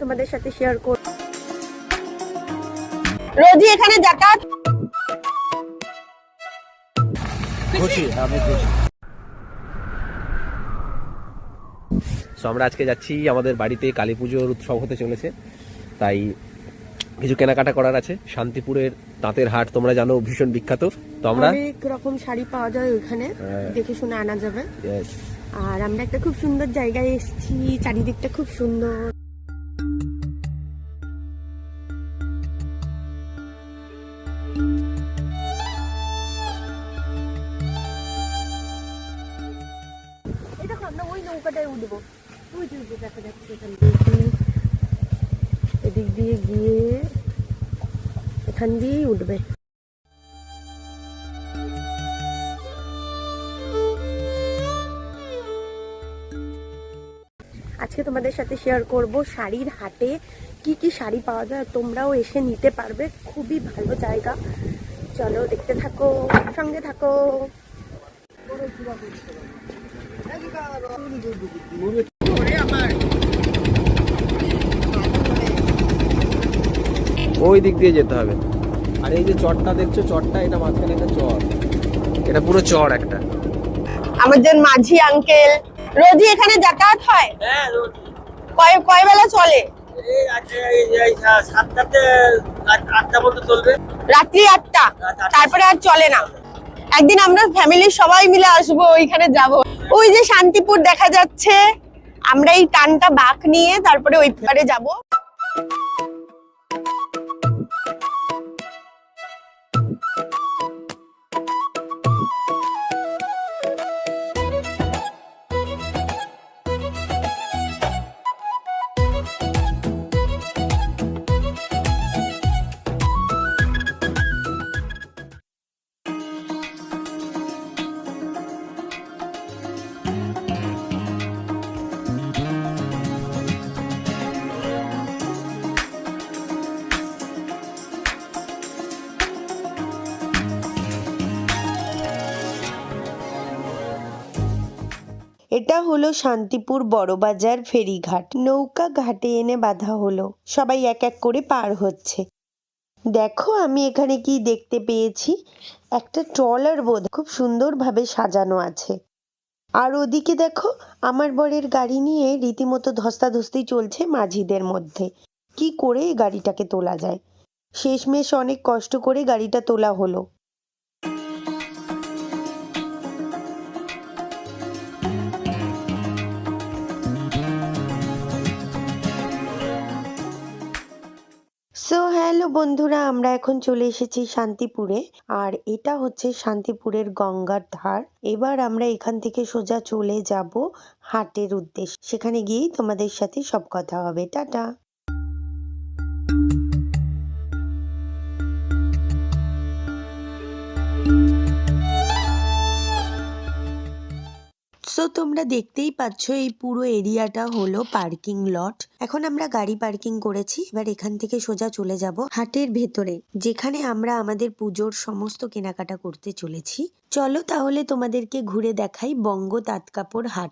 তোমাদের সাথে শেয়ার করব। রোজই এখানে যাতায়াত খুশি, আমি খুশি। আমরা আজকে যাচ্ছি আমাদের বাড়িতে কালী পুজোর উৎসব হতে চলেছে, তাই কিছু কেনাকাটা করার আছে। শান্তিপুরের তাঁতের হাট তোমরা জানো ভীষণ বিখ্যাত, তো আমরা অনেক রকম শাড়ি পাওয়া যায় ওইখানে, দেখে শুনে আনা যাবে। আর আমরা একটা খুব সুন্দর জায়গায় এসেছি, চারিদিকটা খুব সুন্দর। এই দেখো আমরা ওই নৌকাটায় উঠবো, ওই যে দেখা যাচ্ছে এখান থেকে, এদিক দিয়ে গিয়ে এখান দিয়েই উঠবে। আজকে তোমাদের সাথে শেয়ার করব শাড়ির হাটে কি কি শাড়ি পাওয়া যায়, তোমরাও এসে নিতে পারবে। খুবই ভালো জায়গা, চলো দেখতে থাকো, সঙ্গে থাকো। ওই দিক দিয়ে যেতে হবে। আর এই যে চরটা দেখছো, চরটা এটা মাঝখানে একটা চর, এটা পুরো চর একটা। আমাদের মাঝি আঙ্কেল রোজই এখানে যাতায়াত হয়? হ্যাঁ, রোজ। কয় বেলা চলে? এই সাতটাতে 8টা পর্যন্ত চলবে। রাত্রি 8টা, তারপরে আর চলে না। একদিন আমরা ফ্যামিলির সবাই মিলে আসবো, ওইখানে যাব। ওই যে শান্তিপুর দেখা যাচ্ছে, আমরা এই টানটা বাঁক নিয়ে তারপরে ওই পারে যাব। এটা হলো শান্তিপুর বড়বাজার ফেরিঘাট। নৌকা ঘাটে এনে বাঁধা হলো, সবাই এক এক করে পার হচ্ছে। দেখো আমি এখানে কি দেখতে পেয়েছি, একটা ট্রলার বোধ খুব সুন্দরভাবে সাজানো আছে। আর ওদিকে দেখো আমার বরের গাড়ি নিয়ে রীতিমতো ধস্তাধস্তি চলছে মাঝিদের মধ্যে, কি করে গাড়িটাকে তোলা যায়। শেষমেশ অনেক কষ্ট করে গাড়িটা তোলা হলো। সো হ্যালো বন্ধুরা, আমরা এখন চলে এসেছি শান্তিপুরে। আর এটা হচ্ছে শান্তিপুরের গঙ্গার ধার। এবার আমরা এখান থেকে সোজা চলে যাব হাটের উদ্দেশ্যে, সেখানে গিয়েই তোমাদের সাথে সব কথা হবে। টাটা। সো তোমরা দেখতেই পাচ্ছ এই পুরো এরিয়াটা হলো পার্কিং লট। এখন আমরা গাড়ি পার্কিং করেছি, এবার এখান থেকে সোজা চলে যাব হাটের ভেতরে, যেখানে আমরা আমাদের পুজোর সমস্ত কেনাকাটা করতে চলেছি। চলো তাহলে তোমাদেরকে ঘুরে দেখাই বঙ্গ তাঁত কাপড় হাট।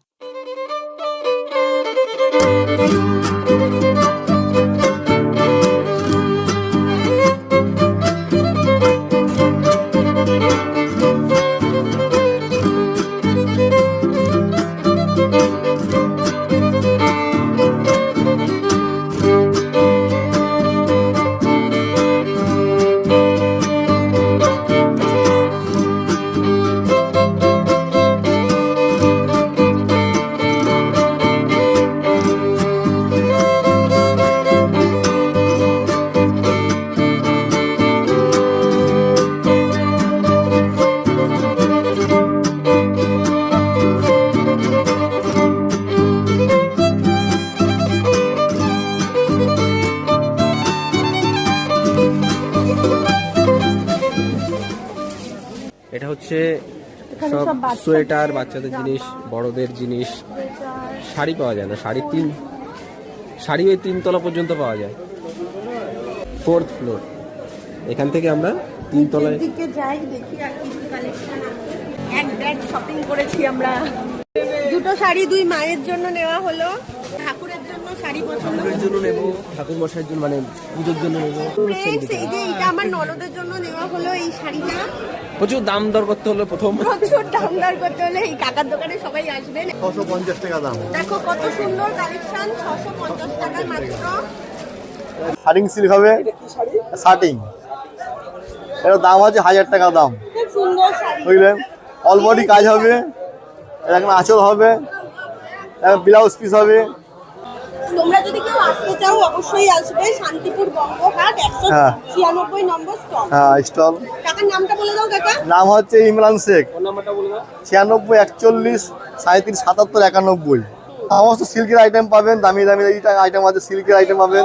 এটা হচ্ছে সব সোয়েটার, বাচ্চাদের জিনিস, বড়দের জিনিস। শাড়ি পাওয়া যায় না, শাড়ি ওই 3 তলা পর্যন্ত পাওয়া যায়, 4th ফ্লোর। এখান থেকে আমরা 3 তলায় যাই, দেখি আর কিছু কালেকশন আছে। এক ব্যাগ শপিং করেছি আমরা। দুটো শাড়ি 2 মায়ের জন্য নেওয়া হলো, ঠাকুরের জন্য শাড়ি পছন্দ। ঠাকুরের জন্য নেবো, ঠাকুর মশাইয়ের জন্য মানে পুজোর জন্য নেবো। Friends, এই যে এটা আমার ননদের জন্য নেওয়া হলো এই শাড়িটা। প্রচুর দাম দর করতে হলো প্রথম। প্রচুর দাম দর করতে হলে এই কাকার দোকানে সবাই আসবেন। 650 টাকা দাম। দেখো কত সুন্দর কালেকশন, 650 টাকায় মাত্র। শার্টিং সিল্ক হবে, শার্টিং এর দাম আছে 1000 টাকা দাম। খুব সুন্দর শাড়ি। বুঝলেন, অল বডি কাজ হবে, এরকম আঁচল হবে, ব্লাউজ পিস হবে। তোমরা যদি কেউ আসতে চাও অবশ্যই আসবে, শান্তিপুর বঙ্গঘাট 196 নম্বর স্টল। হ্যাঁ স্টল। কাকার নামটা বলে দাও কাকা। নাম হচ্ছে ইমরান শেখ। ফোন নাম্বারটা বলে দাও। 96 41 37 77 91। সমস্ত সিল্কের আইটেম পাবেন, দামি দামি আইটেম আছে, সিল্কের আইটেম পাবেন,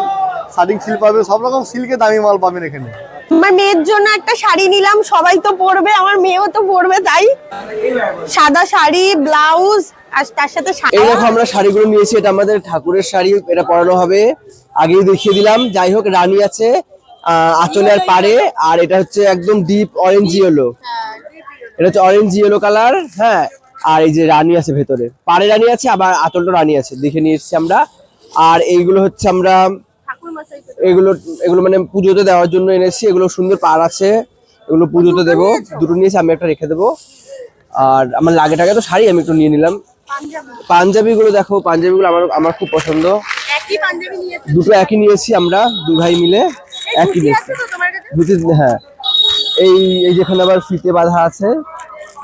শার্টিং সিল্ক পাবেন, সব রকম সিল্কের দামি মাল পাবেন এখানে। আমার মেয়ের জন্য একটা শাড়ি নিলাম, সবাই তো পরবে, আমার মেয়েও তো পরবে, তাই সাদা শাড়ি, ব্লাউজ আর তার সাথে এই দেখো আমরা শাড়িগুলো নিয়েছি, এটা আমাদের ঠাকুরের শাড়ি, এটা পরানো হবে, আগেই দেখিয়ে দিলাম। যাই হোক, রানী আছে আঁচলের পাড়ে, আর এটা হচ্ছে একদম ডিপ অরেঞ্জ ইয়েলো, এটা হচ্ছে অরেঞ্জ ইয়েলো কালার। হ্যাঁ, আর এই যে রানী আছে ভেতরে, পাড়ে রানী আছে, আবার আঁচলটা রানী আছে, দেখে নিয়ে এসেছি আমরা। আর এইগুলো হচ্ছে আমরা এগুলো এগুলো মানে পুজোতে দেওয়ার জন্য এনেছি, এগুলো সুন্দর পার আছে, এগুলো পুজোতে দেবো। দুটো নিয়েছি, আমি একটা রেখে দেবো। আর আমার লাগে টাকা তো শাড়ি আমি একটু নিয়ে নিলাম। পাঞ্জাবি গুলো দেখো, পাঞ্জাবি গুলো আমার খুব পছন্দ। দুটো একই নিয়েছি আমরা, দুই ভাই মিলে একই নিয়েছি। ধুতি, হ্যাঁ, এই যেখানে আবার ফিতে বাঁধা আছে,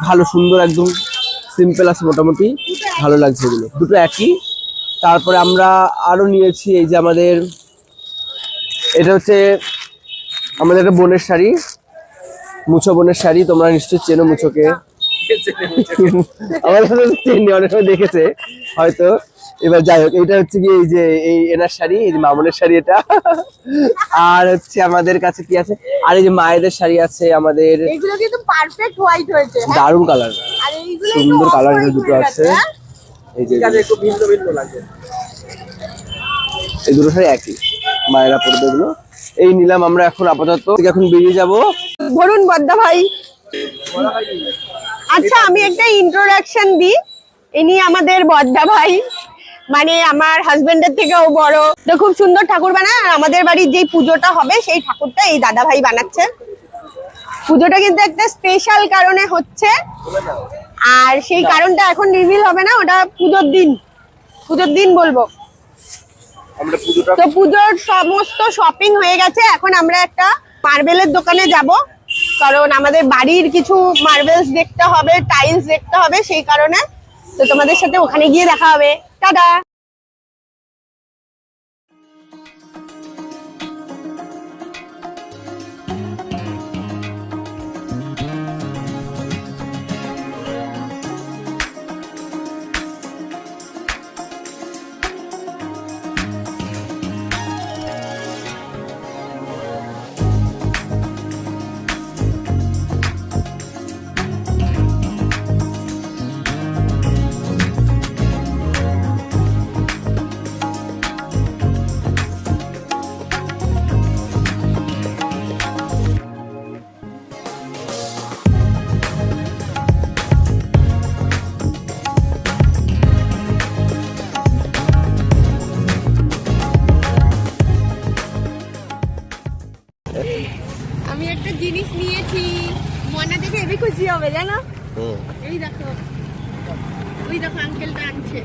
ভালো সুন্দর, একদম সিম্পল আছে, মোটামুটি ভালো লাগছে এগুলো, দুটো একই। তারপরে আমরা আরো নিয়েছি এই যে আমাদের, এটা হচ্ছে আমাদের একটা বোনের শাড়ি, মুছো বোনের শাড়ি, তোমরা নিশ্চয়ই চেনো মুছোকে। আমাদের চেনে, অনেক সময় দেখেছে হয়তো। এবার যাই হোক, এটা হচ্ছে কি এই যে এই এনার শাড়ি, এই যে মামুনের শাড়ি এটা। আর হচ্ছে আমাদের কাছে কি আছে, আর এই যে মায়েদের শাড়ি আছে আমাদের, এগুলো কিন্তু পারফেক্ট হোয়াইট হয়েছে, দারুণ কালার, আর এইগুলো সুন্দর কালার, দুটো আছে। এই যে একটু ভিন্ন ভিন্ন লাগে, এই দুটো শাড়ি একই, মায়েরা পরবে এগুলো। এই নিলাম আমরা এখন আপাতত, এখন বেরিয়ে যাব। বরুণ বদ্দা ভাই, আচ্ছা আমি একটা ইন্ট্রোডাকশন দিই, ইনি আমাদের বদ্দা ভাই, মানে আমার হাজবেন্ডের থেকেও বড়। তো খুব সুন্দর ঠাকুর বানায়, আর আমাদের বাড়ির যেই পুজোটা হবে সেই ঠাকুরটা এই দাদা ভাই বানাচ্ছে। পুজোটা কিন্তু একটা স্পেশাল কারণে হচ্ছে, আর সেই কারণটা এখন রিভিল হবে না, ওটা পুজোর দিন বলবো। তো পুজোর সমস্ত শপিং হয়ে গেছে, এখন আমরা একটা মার্বেলের দোকানে যাব, কারণ আমাদের বাড়ির কিছু মার্বেলস দেখতে হবে, টাইলস দেখতে হবে, সেই কারণে। তো তোমাদের সাথে ওখানে গিয়ে দেখা হবে, টাটা। আমি একটা জিনিস নিয়েছি, মনে দেখে হেবি খুশি হবে জানো। এই দেখো, ওই দেখো আঙ্কেলটা আনছে।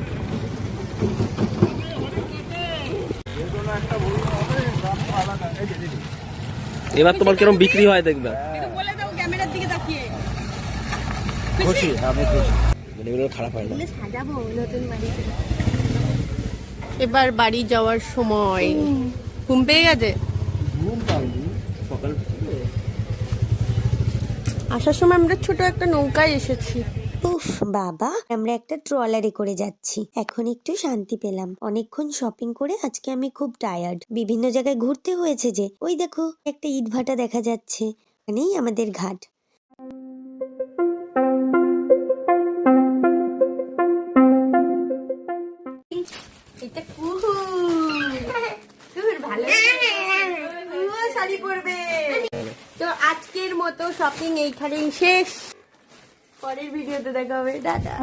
এবার তোমার কিরকম বিক্রি হয় দেখবে, বলে দাও ক্যামেরার দিকে তাকিয়ে। খুশি? আমি খুশি, এগুলো খারাপ হয় না। সাজাবো নতুন বাড়িতে। এবার বাড়ি যাওয়ার সময়, ঘুম পেয়ে গেছে। আসার সময় আমরা ছোট একটা নৌকায় এসেছি। উফ বাবা, আমরা একটা ট্রলারে করে যাচ্ছি, এখন একটু শান্তি পেলাম। অনেকক্ষণ শপিং করে আজকে আমি খুব টায়ার্ড, বিভিন্ন জায়গায় ঘুরতে হয়েছে যে। ওই দেখো একটা ইটভাটা দেখা যাচ্ছে, এখানেই আমাদের ঘাট। এটা ভালো শাড়ি পরবে। তো আজকের মতো শপিং এইখানেই শেষ, পরের ভিডিওতে দেখা হবে, টাটা।